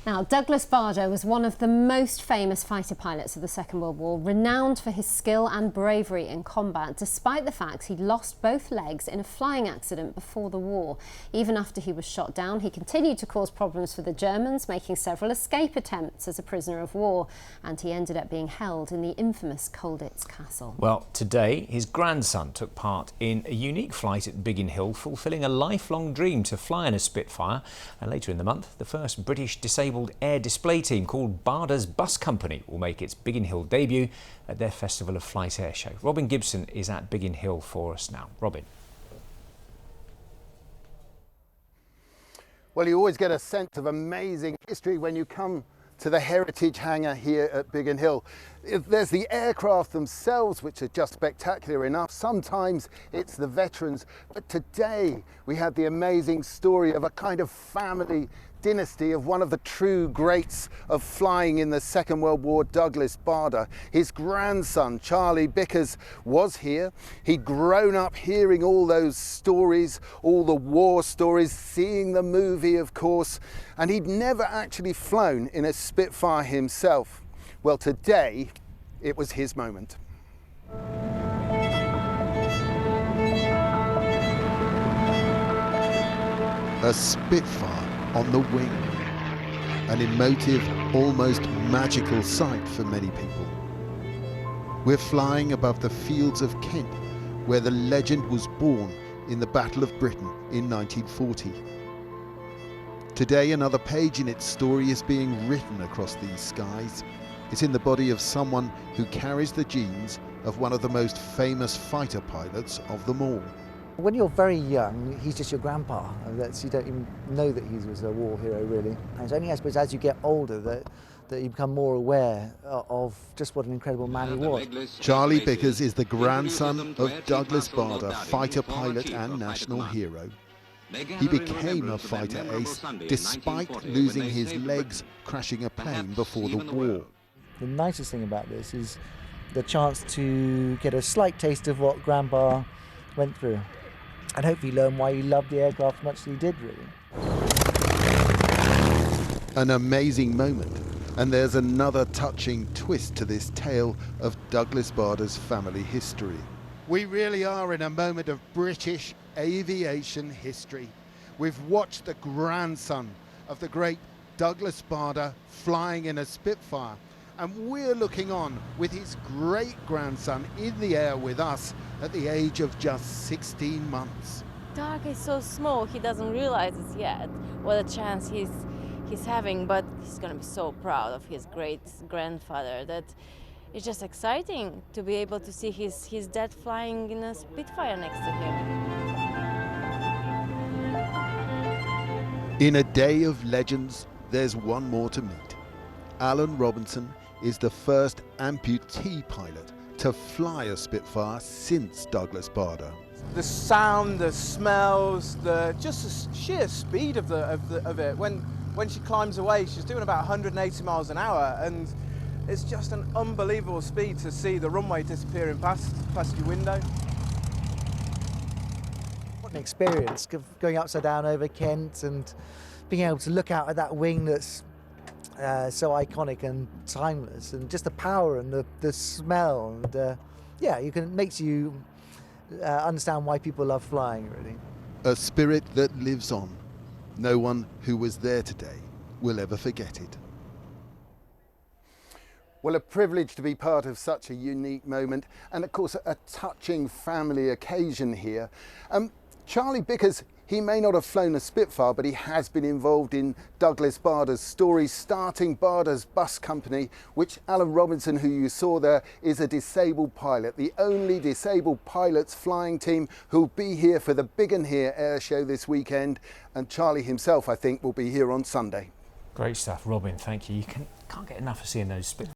Now, Douglas Bader was one of the most famous fighter pilots of the Second World War, renowned for his skill and bravery in combat, despite the fact he'd lost both legs in a flying accident before the war. Even after he was shot down, he continued to cause problems for the Germans, making several escape attempts as a prisoner of war, and he ended up being held in the infamous Colditz Castle. Well, today his grandson took part in a unique flight at Biggin Hill, fulfilling a lifelong dream to fly in a Spitfire. And later in the month, the first British disabled air display team called Bader's Bus Company will make its Biggin Hill debut at their Festival of Flight Air show. Robin Gibson is at Biggin Hill for us now. Robin. Well, you always get a sense of amazing history when you come to the heritage hangar here at Biggin Hill. There's the aircraft themselves, which are just spectacular enough. Sometimes it's the veterans, but today we had the amazing story of a kind of family dynasty of one of the true greats of flying in the Second World War, Douglas Bader. His grandson, Charley Bickers, was here. He'd grown up hearing all those stories, all the war stories, seeing the movie, of course, and he'd never actually flown in a Spitfire himself. Well, today, it was his moment. A Spitfire on the wing. An emotive, almost magical sight for many people. We're flying above the fields of Kent, where the legend was born in the Battle of Britain in 1940. Today, another page in its story is being written across these skies. It's in the body of someone who carries the genes of one of the most famous fighter pilots of them all. When you're very young, he's just your grandpa. You don't even know that he was a war hero, really. And it's only, I suppose, as you get older that you become more aware of just what an incredible man he was. Charley Bickers is the grandson of Douglas Bader, fighter pilot and national hero. He became a fighter ace despite losing his legs crashing a plane before the war. The nicest thing about this is the chance to get a slight taste of what Grandpa went through, and hopefully learn why he loved the aircraft as much as he did, really. An amazing moment, and there's another touching twist to this tale of Douglas Bader's family history. We really are in a moment of British aviation history. We've watched the grandson of the great Douglas Bader flying in a Spitfire, and we're looking on with his great-grandson in the air with us at the age of just 16 months. Doug is so small, he doesn't realize it yet, what a chance he's having, but he's going to be so proud of his great-grandfather that it's just exciting to be able to see his dad flying in a Spitfire next to him. In a day of legends, there's one more to meet. Alan Robinson is the first amputee pilot to fly a Spitfire since Douglas Bader. The sound, the smells, just the sheer speed of it. When she climbs away, she's doing about 180 miles an hour, and it's just an unbelievable speed to see the runway disappearing past your window. What an experience, going upside down over Kent and being able to look out at that wing that's so iconic and timeless, and just the power and the smell, and yeah, makes you understand why people love flying, really. A spirit that lives on. No one who was there today will ever forget it. Well, a privilege to be part of such a unique moment, and of course a touching family occasion here. Charley Bickers, he may not have flown a Spitfire, but he has been involved in Douglas Bader's story, starting Bader's Bus Company, which Alan Robinson, who you saw there, is a disabled pilot, the only disabled pilots flying team who'll be here for the Biggin Hill air show this weekend, and Charley himself, I think, will be here on Sunday. Great stuff, Robin. Thank you. You can't get enough of seeing those Spitfires.